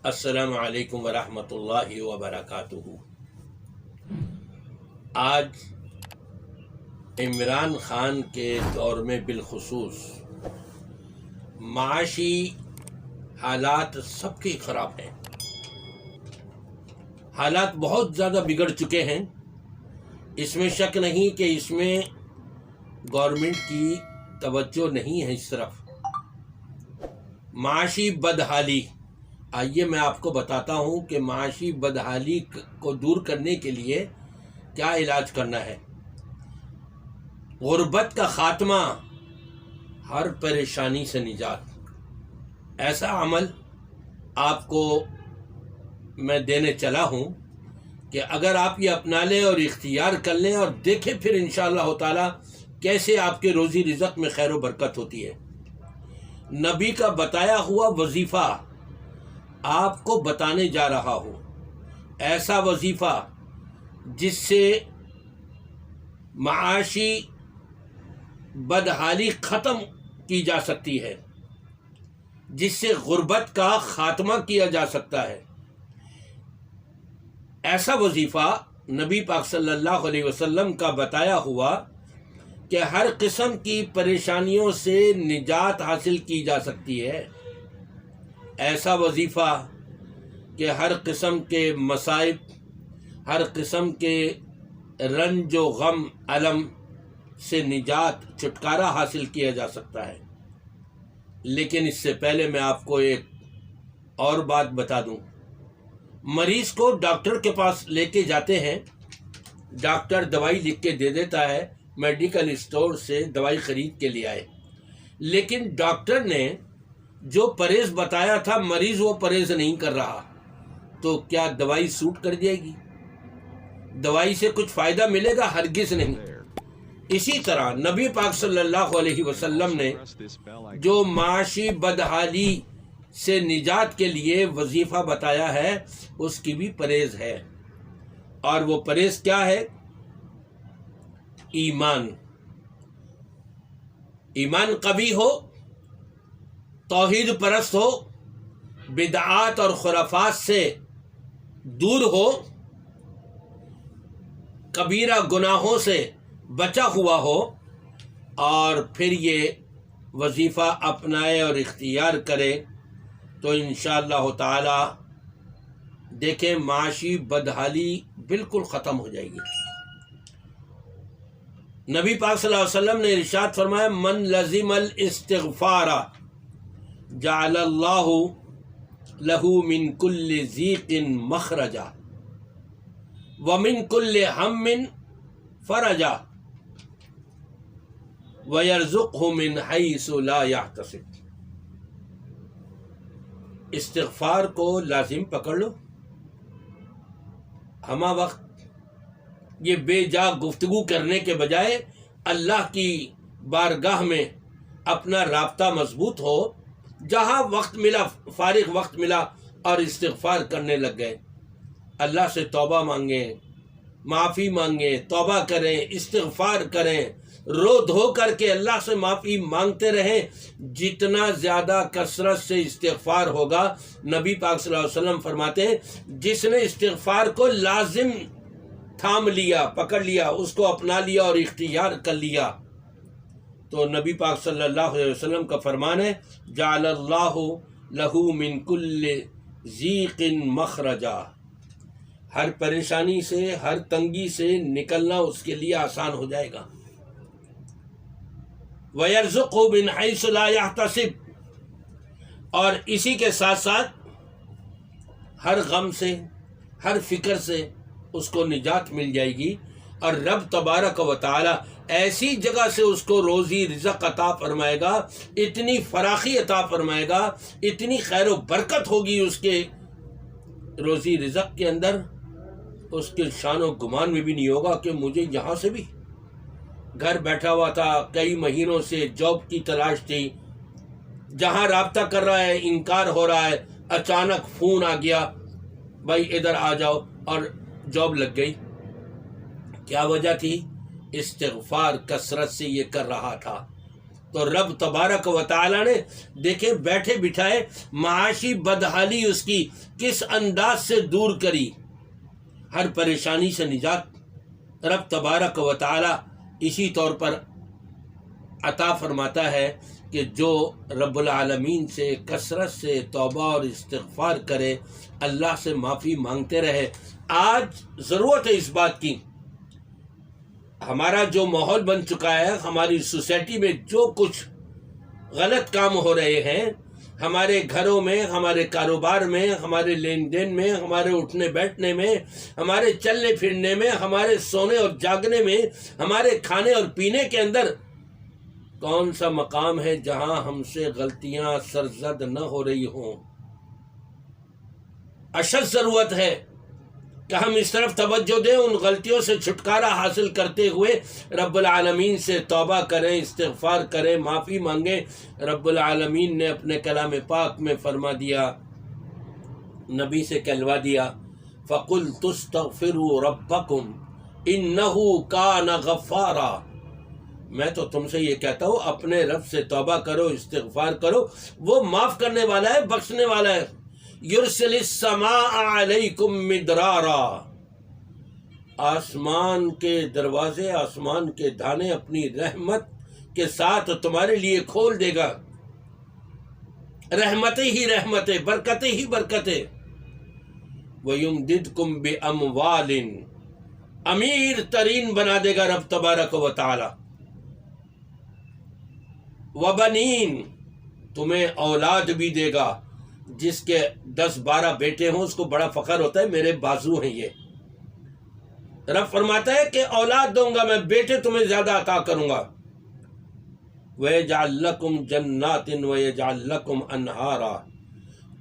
السلام علیکم ورحمۃ اللہ وبرکاتہ۔ آج عمران خان کے دور میں بالخصوص معاشی حالات سب کے خراب ہیں، حالات بہت زیادہ بگڑ چکے ہیں۔ اس میں شک نہیں کہ اس میں گورنمنٹ کی توجہ نہیں ہے اس طرف۔ معاشی بدحالی، آئیے میں آپ کو بتاتا ہوں کہ معاشی بدحالی کو دور کرنے کے لیے کیا علاج کرنا ہے۔ غربت کا خاتمہ، ہر پریشانی سے نجات، ایسا عمل آپ کو میں دینے چلا ہوں کہ اگر آپ یہ اپنا لیں اور اختیار کر لیں اور دیکھیں پھر انشاءاللہ تعالی کیسے آپ کے روزی رزق میں خیر و برکت ہوتی ہے۔ نبی کا بتایا ہوا وظیفہ آپ کو بتانے جا رہا ہوں، ایسا وظیفہ جس سے معاشی بدحالی ختم کی جا سکتی ہے، جس سے غربت کا خاتمہ کیا جا سکتا ہے۔ ایسا وظیفہ نبی پاک صلی اللہ علیہ وسلم کا بتایا ہوا کہ ہر قسم کی پریشانیوں سے نجات حاصل کی جا سکتی ہے۔ ایسا وظیفہ کہ ہر قسم کے مصائب، ہر قسم کے رنج و غم الم سے نجات، چھٹکارا حاصل کیا جا سکتا ہے۔ لیکن اس سے پہلے میں آپ کو ایک اور بات بتا دوں۔ مریض کو ڈاکٹر کے پاس لے کے جاتے ہیں، ڈاکٹر دوائی لکھ کے دے دیتا ہے، میڈیکل اسٹور سے دوائی خرید کے لے آئے، لیکن ڈاکٹر نے جو پرہیز بتایا تھا مریض وہ پرہیز نہیں کر رہا، تو کیا دوائی سوٹ کر جائے گی؟ دوائی سے کچھ فائدہ ملے گا؟ ہرگز نہیں۔ اسی طرح نبی پاک صلی اللہ علیہ وسلم نے جو معاشی بدحالی سے نجات کے لیے وظیفہ بتایا ہے اس کی بھی پرہیز ہے، اور وہ پرہیز کیا ہے؟ ایمان۔ ایمان قوی ہو، توحید پرست ہو، بدعات اور خرافات سے دور ہو، کبیرہ گناہوں سے بچا ہوا ہو، اور پھر یہ وظیفہ اپنائے اور اختیار کرے تو انشاءاللہ تعالی دیکھیں معاشی بدحالی بالکل ختم ہو جائے گی۔ نبی پاک صلی اللہ علیہ وسلم نے ارشاد فرمایا، من لزم الاستغفار جعل اللہ لہ من کل ضیق مخرجا ومن کل ہم فرجا ویرزقہ من حیث لا یحتسب۔ استغفار کو لازم پکڑ لو۔ ہمہ وقت یہ بے جا گفتگو کرنے کے بجائے اللہ کی بارگاہ میں اپنا رابطہ مضبوط ہو، جہاں وقت ملا، فارغ وقت ملا اور استغفار کرنے لگ گئے۔ اللہ سے توبہ مانگیں، معافی مانگیں، توبہ کریں، استغفار کریں، رو دھو کر کے اللہ سے معافی مانگتے رہیں۔ جتنا زیادہ کثرت سے استغفار ہوگا، نبی پاک صلی اللہ علیہ وسلم فرماتے ہیں جس نے استغفار کو لازم تھام لیا، پکڑ لیا، اس کو اپنا لیا اور اختیار کر لیا، تو نبی پاک صلی اللہ علیہ وسلم کا فرمان ہے، جعل اللہ لہ من کل ضیق مخرجا، ہر پریشانی سے، ہر تنگی سے نکلنا اس کے لیے آسان ہو جائے گا۔ وَيَرْزُقْهُ مِنْ حَيْثُ لَا يَحْتَسِبْ، اور اسی کے ساتھ ساتھ ہر غم سے، ہر فکر سے اس کو نجات مل جائے گی، اور رب تبارک و تعالی ایسی جگہ سے اس کو روزی رزق عطا فرمائے گا، اتنی فراخی عطا فرمائے گا، اتنی خیر و برکت ہوگی اس کے روزی رزق کے اندر، اس کے شان و گمان میں بھی نہیں ہوگا کہ مجھے یہاں سے بھی، گھر بیٹھا ہوا تھا، کئی مہینوں سے جاب کی تلاش تھی، جہاں رابطہ کر رہا ہے انکار ہو رہا ہے، اچانک فون آ گیا، بھائی ادھر آ جاؤ، اور جاب لگ گئی۔ کیا وجہ تھی؟ استغفار کثرت سے یہ کر رہا تھا، تو رب تبارک و تعالی نے دیکھیں بیٹھے بٹھائے معاشی بدحالی اس کی کس انداز سے دور کری، ہر پریشانی سے نجات رب تبارک و تعالی اسی طور پر عطا فرماتا ہے کہ جو رب العالمین سے کثرت سے توبہ اور استغفار کرے، اللہ سے معافی مانگتے رہے۔ آج ضرورت ہے اس بات کی، ہمارا جو ماحول بن چکا ہے، ہماری سوسائٹی میں جو کچھ غلط کام ہو رہے ہیں، ہمارے گھروں میں، ہمارے کاروبار میں، ہمارے لین دین میں، ہمارے اٹھنے بیٹھنے میں، ہمارے چلنے پھرنے میں، ہمارے سونے اور جاگنے میں، ہمارے کھانے اور پینے کے اندر کون سا مقام ہے جہاں ہم سے غلطیاں سرزد نہ ہو رہی ہوں؟ اشد ضرورت ہے کہ ہم اس طرف توجہ دیں، ان غلطیوں سے چھٹکارا حاصل کرتے ہوئے رب العالمین سے توبہ کریں، استغفار کریں، معافی مانگیں۔ رب العالمین نے اپنے کلام پاک میں فرما دیا، نبی سے کہلوا دیا، فَقُلْتُ اسْتَغْفِرُوا رَبَّكُمْ إِنَّهُ كَانَ غَفَّارًا۔ میں تو تم سے یہ کہتا ہوں اپنے رب سے توبہ کرو، استغفار کرو، وہ معاف کرنے والا ہے، بخشنے والا ہے۔ یرسل السماء علیکم مدرارا، آسمان کے دروازے، آسمان کے دھانے اپنی رحمت کے ساتھ تمہارے لیے کھول دے گا، رحمتیں ہی رحمتیں، برکتیں ہی برکتیں۔ وَيُمْدِدْكُمْ بِأَمْوَالٍ، امیر ترین بنا دے گا رب تبارک و تعالی۔ وَبَنِينَ، تمہیں اولاد بھی دے گا، جس کے 10-12 بیٹے ہوں اس کو بڑا فخر ہوتا ہے میرے بازو ہیں یہ۔ رب فرماتا ہے کہ اولاد دوں گا میں، بیٹے تمہیں زیادہ عطا کروں گا۔ وَيَجْعَلْ لَكُمْ جَنَّاتٍ وَيَجْعَلْ لَكُمْ أَنْهَارًا،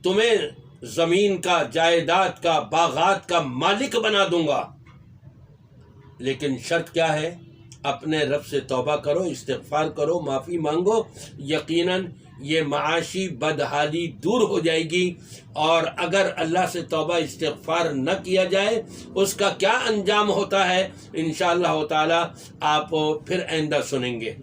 تمہیں زمین کا، جائیداد کا، باغات کا مالک بنا دوں گا۔ لیکن شرط کیا ہے؟ اپنے رب سے توبہ کرو، استغفار کرو، معافی مانگو، یقیناً یہ معاشی بدحالی دور ہو جائے گی۔ اور اگر اللہ سے توبہ استغفار نہ کیا جائے اس کا کیا انجام ہوتا ہے انشاءاللہ تعالی آپ پھر آئندہ سنیں گے۔